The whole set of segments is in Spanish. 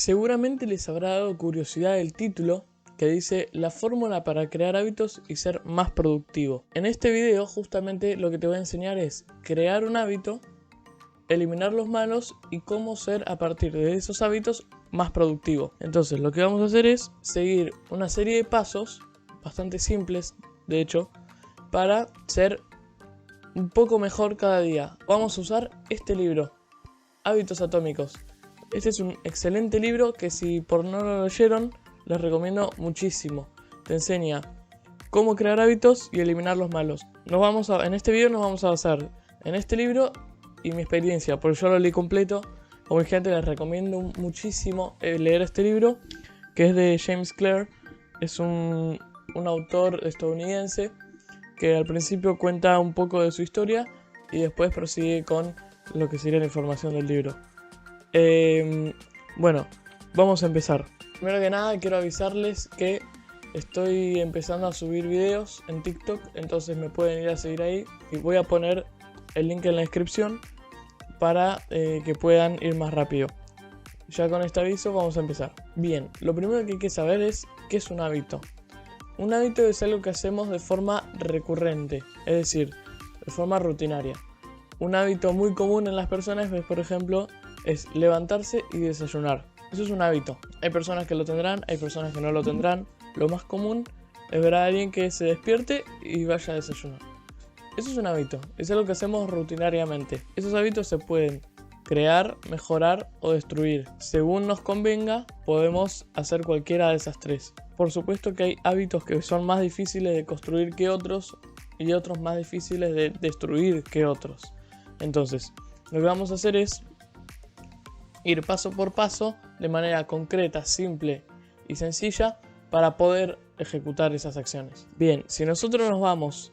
Seguramente les habrá dado curiosidad el título que dice la fórmula para crear hábitos y ser más productivo. En este video justamente lo que te voy a enseñar es crear un hábito, eliminar los malos y cómo ser a partir de esos hábitos más productivo. Entonces lo que vamos a hacer es seguir una serie de pasos bastante simples, de hecho, para ser un poco mejor cada día. Vamos a usar este libro, Hábitos Atómicos. Este es un excelente libro que si por no lo leyeron, les recomiendo muchísimo. Te enseña cómo crear hábitos y eliminar los malos. En este video nos vamos a basar en este libro y mi experiencia, porque yo lo leí completo. Como gente les recomiendo muchísimo leer este libro, que es de James Clear. Es un autor estadounidense que al principio cuenta un poco de su historia y después prosigue con lo que sería la información del libro. Bueno, vamos a empezar. Primero que nada quiero avisarles que estoy empezando a subir videos en TikTok, entonces me pueden ir a seguir ahí y voy a poner el link en la descripción para que puedan ir más rápido. Ya con este aviso vamos a empezar. Bien, lo primero que hay que saber es qué es un hábito. Un hábito es algo que hacemos de forma recurrente, es decir, de forma rutinaria. Un hábito muy común en las personas es, por ejemplo, es levantarse y desayunar. Eso es un hábito. Hay personas que lo tendrán, hay personas que no lo tendrán. Lo más común es ver a alguien que se despierte y vaya a desayunar. Eso es un hábito, es algo que hacemos rutinariamente. Esos hábitos se pueden crear, mejorar o destruir. Según nos convenga, podemos hacer cualquiera de esas tres. Por supuesto que hay hábitos que son más difíciles de construir que otros y otros más difíciles de destruir que otros. Entonces, lo que vamos a hacer es ir paso por paso, de manera concreta, simple y sencilla, para poder ejecutar esas acciones. Bien, si nosotros nos vamos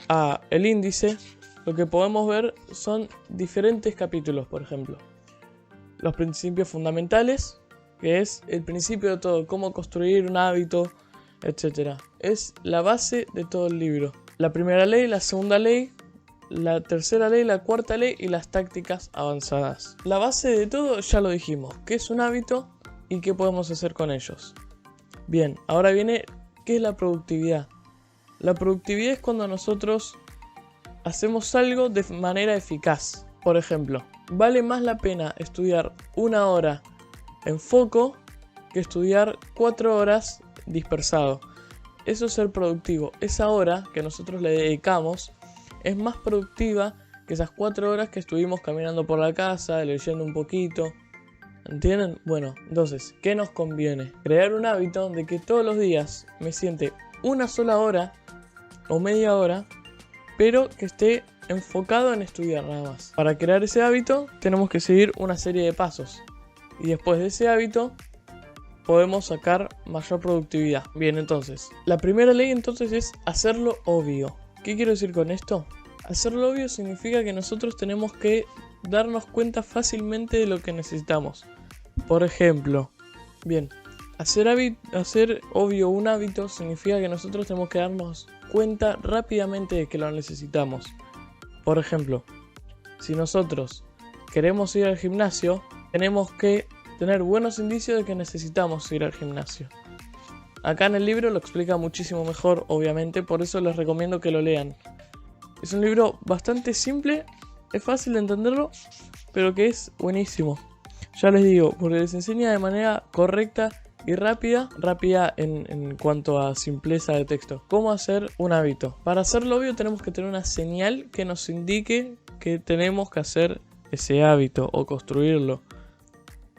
a el índice, lo que podemos ver son diferentes capítulos, por ejemplo. Los principios fundamentales, que es el principio de todo, cómo construir un hábito, etc. Es la base de todo el libro. La primera ley, la segunda ley, la tercera ley, la cuarta ley y las tácticas avanzadas. La base de todo ya lo dijimos, qué es un hábito y qué podemos hacer con ellos. Bien, ahora viene qué es la productividad. La productividad es cuando nosotros hacemos algo de manera eficaz. Por ejemplo, vale más la pena estudiar 1 hora en foco que estudiar 4 horas dispersado. Eso es ser productivo. Esa hora que nosotros le dedicamos es más productiva que esas 4 horas que estuvimos caminando por la casa, leyendo un poquito. ¿Entienden? Bueno, entonces, ¿qué nos conviene? Crear un hábito de que todos los días me siente 1 sola hora o media hora, pero que esté enfocado en estudiar nada más. Para crear ese hábito tenemos que seguir una serie de pasos. Y después de ese hábito podemos sacar mayor productividad. Bien, entonces, la primera ley entonces es hacerlo obvio. ¿Qué quiero decir con esto? Hacerlo obvio significa que nosotros tenemos que darnos cuenta fácilmente de lo que necesitamos. Por ejemplo, bien, hacer obvio un hábito significa que nosotros tenemos que darnos cuenta rápidamente de que lo necesitamos. Por ejemplo, si nosotros queremos ir al gimnasio, tenemos que tener buenos indicios de que necesitamos ir al gimnasio. Acá en el libro lo explica muchísimo mejor, obviamente, por eso les recomiendo que lo lean. Es un libro bastante simple, es fácil de entenderlo, pero que es buenísimo. Ya les digo, porque les enseña de manera correcta y rápida en cuanto a simpleza de texto. ¿Cómo hacer un hábito? Para hacerlo obvio tenemos que tener una señal que nos indique que tenemos que hacer ese hábito o construirlo.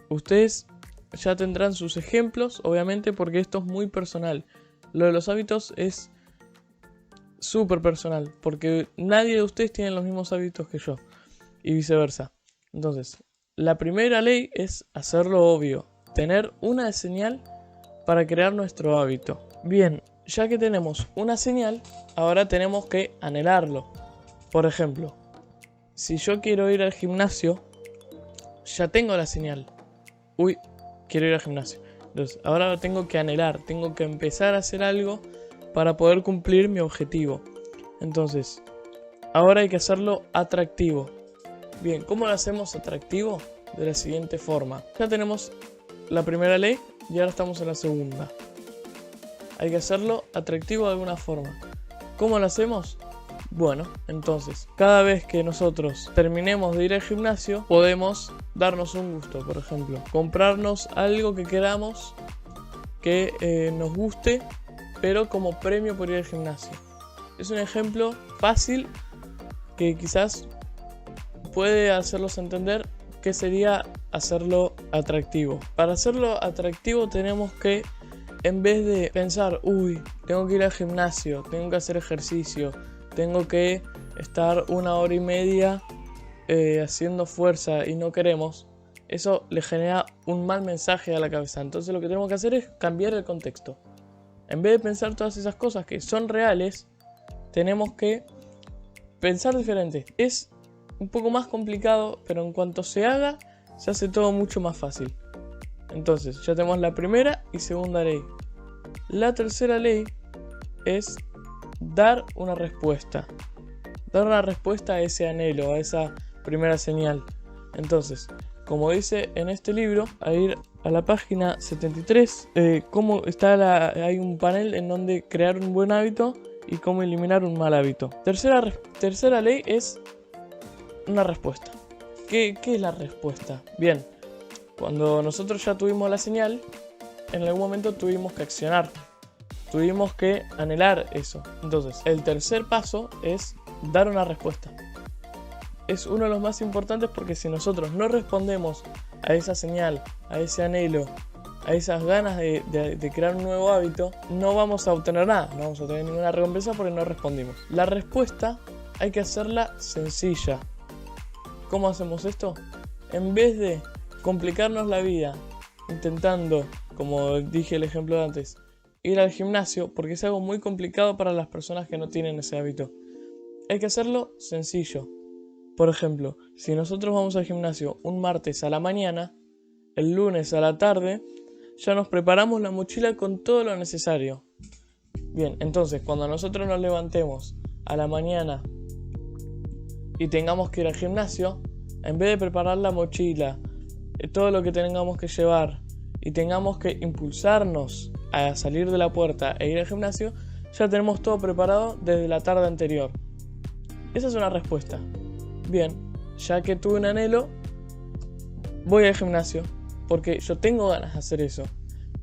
Ustedes ya tendrán sus ejemplos, obviamente, porque esto es muy personal. Lo de los hábitos es súper personal, porque nadie de ustedes tiene los mismos hábitos que yo, y viceversa. Entonces, la primera ley es hacerlo obvio, tener una señal para crear nuestro hábito. Bien, ya que tenemos una señal, ahora tenemos que anhelarlo. Por ejemplo, si yo quiero ir al gimnasio, ya tengo la señal. Uy, quiero ir al gimnasio. Entonces, ahora lo tengo que anhelar, tengo que empezar a hacer algo para poder cumplir mi objetivo. Entonces, ahora hay que hacerlo atractivo. Bien, ¿cómo lo hacemos atractivo? De la siguiente forma. Ya tenemos la primera ley y ahora estamos en la segunda. Hay que hacerlo atractivo de alguna forma. ¿Cómo lo hacemos? Bueno, entonces, cada vez que nosotros terminemos de ir al gimnasio, podemos darnos un gusto, por ejemplo. Comprarnos algo que queramos, que nos guste, pero como premio por ir al gimnasio. Es un ejemplo fácil que quizás puede hacerlos entender qué sería hacerlo atractivo. Para hacerlo atractivo tenemos que, en vez de pensar, uy, tengo que ir al gimnasio, tengo que hacer ejercicio, tengo que estar 1 hora y media haciendo fuerza y no queremos, eso le genera un mal mensaje a la cabeza. Entonces lo que tenemos que hacer es cambiar el contexto. En vez de pensar todas esas cosas que son reales, tenemos que pensar diferente. Es un poco más complicado, pero en cuanto se haga, se hace todo mucho más fácil. Entonces, ya tenemos la primera y segunda ley. La tercera ley es dar una respuesta. Dar una respuesta a ese anhelo, a esa primera señal. Entonces, como dice en este libro, a ir a la página 73, hay un panel en donde crear un buen hábito y cómo eliminar un mal hábito. Tercera ley es una respuesta. ¿Qué es la respuesta? Bien, cuando nosotros ya tuvimos la señal, en algún momento tuvimos que accionar. Tuvimos que anhelar eso. Entonces, el tercer paso es dar una respuesta. Es uno de los más importantes porque si nosotros no respondemos a esa señal, a ese anhelo, a esas ganas de crear un nuevo hábito, no vamos a obtener nada, no vamos a obtener ninguna recompensa porque no respondimos. La respuesta hay que hacerla sencilla. ¿Cómo hacemos esto? En vez de complicarnos la vida intentando, como dije el ejemplo de antes, ir al gimnasio, porque es algo muy complicado para las personas que no tienen ese hábito, hay que hacerlo sencillo. Por ejemplo, si nosotros vamos al gimnasio un martes a la mañana, el lunes a la tarde, ya nos preparamos la mochila con todo lo necesario. Bien, entonces cuando nosotros nos levantemos a la mañana y tengamos que ir al gimnasio, en vez de preparar la mochila, todo lo que tengamos que llevar y tengamos que impulsarnos a salir de la puerta e ir al gimnasio, ya tenemos todo preparado desde la tarde anterior. Esa es una respuesta. Bien, ya que tuve un anhelo, voy al gimnasio, porque yo tengo ganas de hacer eso,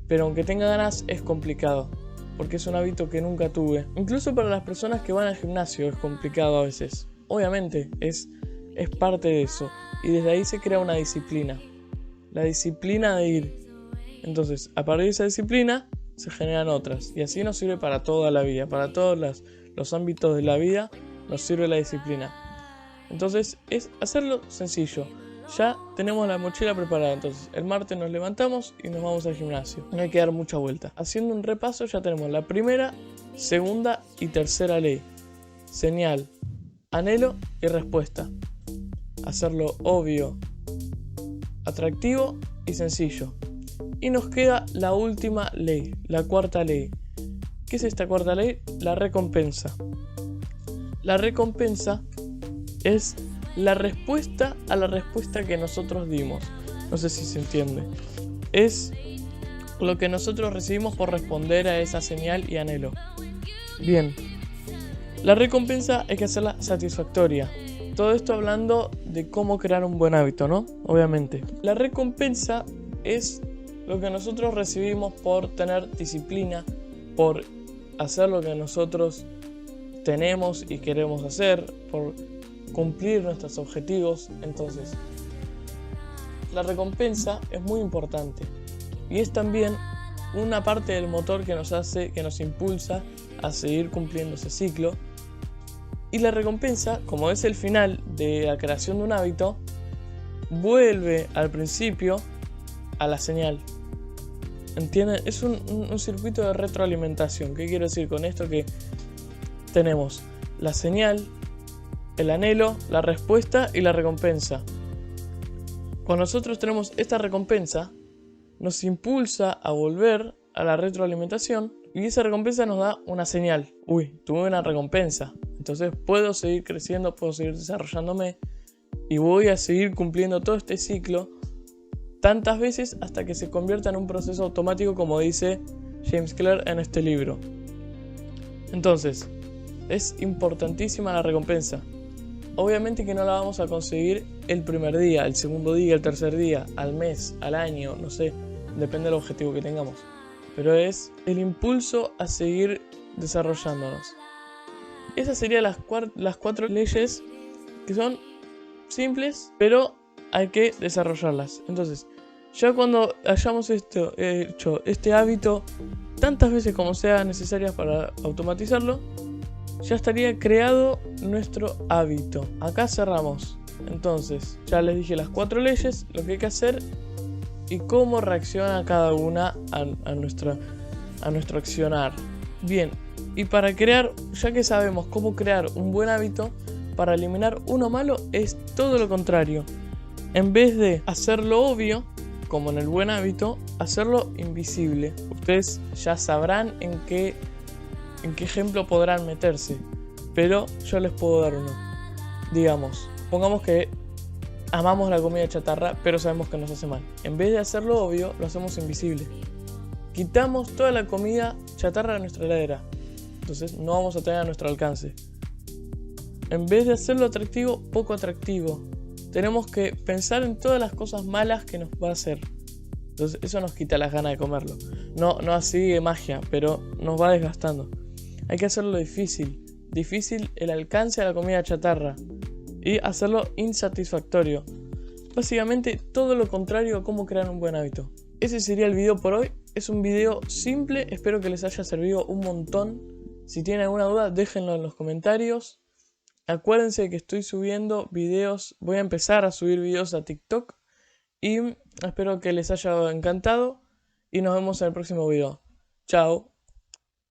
pero aunque tenga ganas es complicado, porque es un hábito que nunca tuve. Incluso para las personas que van al gimnasio es complicado a veces. Obviamente es parte de eso, y desde ahí se crea una disciplina, la disciplina de ir. Entonces, a partir de esa disciplina se generan otras, y así nos sirve para toda la vida, para todos los ámbitos de la vida nos sirve la disciplina. Entonces es hacerlo sencillo. Ya tenemos la mochila preparada, entonces el martes nos levantamos y nos vamos al gimnasio. No hay que dar mucha vuelta. Haciendo un repaso ya tenemos la primera, segunda y tercera ley. Señal, anhelo y respuesta. Hacerlo obvio, atractivo y sencillo. Y nos queda la última ley, la cuarta ley. ¿Qué es esta cuarta ley? La recompensa. La recompensa es la respuesta a la respuesta que nosotros dimos. No sé si se entiende. Es lo que nosotros recibimos por responder a esa señal y anhelo. Bien. La recompensa hay que hacerla satisfactoria. Todo esto hablando de cómo crear un buen hábito, ¿no? Obviamente. La recompensa es lo que nosotros recibimos por tener disciplina, por hacer lo que nosotros tenemos y queremos hacer, por cumplir nuestros objetivos. Entonces, la recompensa es muy importante y es también una parte del motor que nos impulsa a seguir cumpliendo ese ciclo. Y la recompensa, como es el final de la creación de un hábito, vuelve al principio a la señal. ¿Entienden? Es un circuito de retroalimentación. ¿Qué quiero decir con esto? Que tenemos la señal, el anhelo, la respuesta y la recompensa. Cuando nosotros tenemos esta recompensa, nos impulsa a volver a la retroalimentación y esa recompensa nos da una señal. Uy, tuve una recompensa. Entonces puedo seguir creciendo, puedo seguir desarrollándome y voy a seguir cumpliendo todo este ciclo tantas veces hasta que se convierta en un proceso automático, como dice James Clear en este libro. Entonces, es importantísima la recompensa. Obviamente que no la vamos a conseguir el primer día, el segundo día, el tercer día, al mes, al año, no sé, depende del objetivo que tengamos. Pero es el impulso a seguir desarrollándonos. Esas serían las 4 leyes que son simples, pero hay que desarrollarlas. Entonces, ya cuando hayamos hecho este hábito tantas veces como sea necesarias para automatizarlo, ya estaría creado nuestro hábito. Acá cerramos. Entonces, ya les dije las 4 leyes, lo que hay que hacer y cómo reacciona cada una a nuestro accionar. Bien, y para crear, ya que sabemos cómo crear un buen hábito, para eliminar uno malo es todo lo contrario. En vez de hacerlo obvio, como en el buen hábito, hacerlo invisible. Ustedes ya sabrán en qué ejemplo podrán meterse, pero yo les puedo dar uno. Digamos, pongamos que amamos la comida chatarra, pero sabemos que nos hace mal. En vez de hacerlo obvio, lo hacemos invisible. Quitamos toda la comida chatarra de nuestra heladera, entonces no vamos a tener a nuestro alcance. En vez de hacerlo atractivo, poco atractivo. Tenemos que pensar en todas las cosas malas que nos va a hacer. Entonces eso nos quita las ganas de comerlo. No así de magia, pero nos va desgastando. Hay que hacerlo difícil. Difícil el alcance a la comida chatarra. Y hacerlo insatisfactorio. Básicamente todo lo contrario a cómo crear un buen hábito. Ese sería el video por hoy. Es un video simple. Espero que les haya servido un montón. Si tienen alguna duda, déjenlo en los comentarios. Acuérdense que estoy subiendo videos. Voy a empezar a subir videos a TikTok. Y espero que les haya encantado. Y nos vemos en el próximo video. Chao.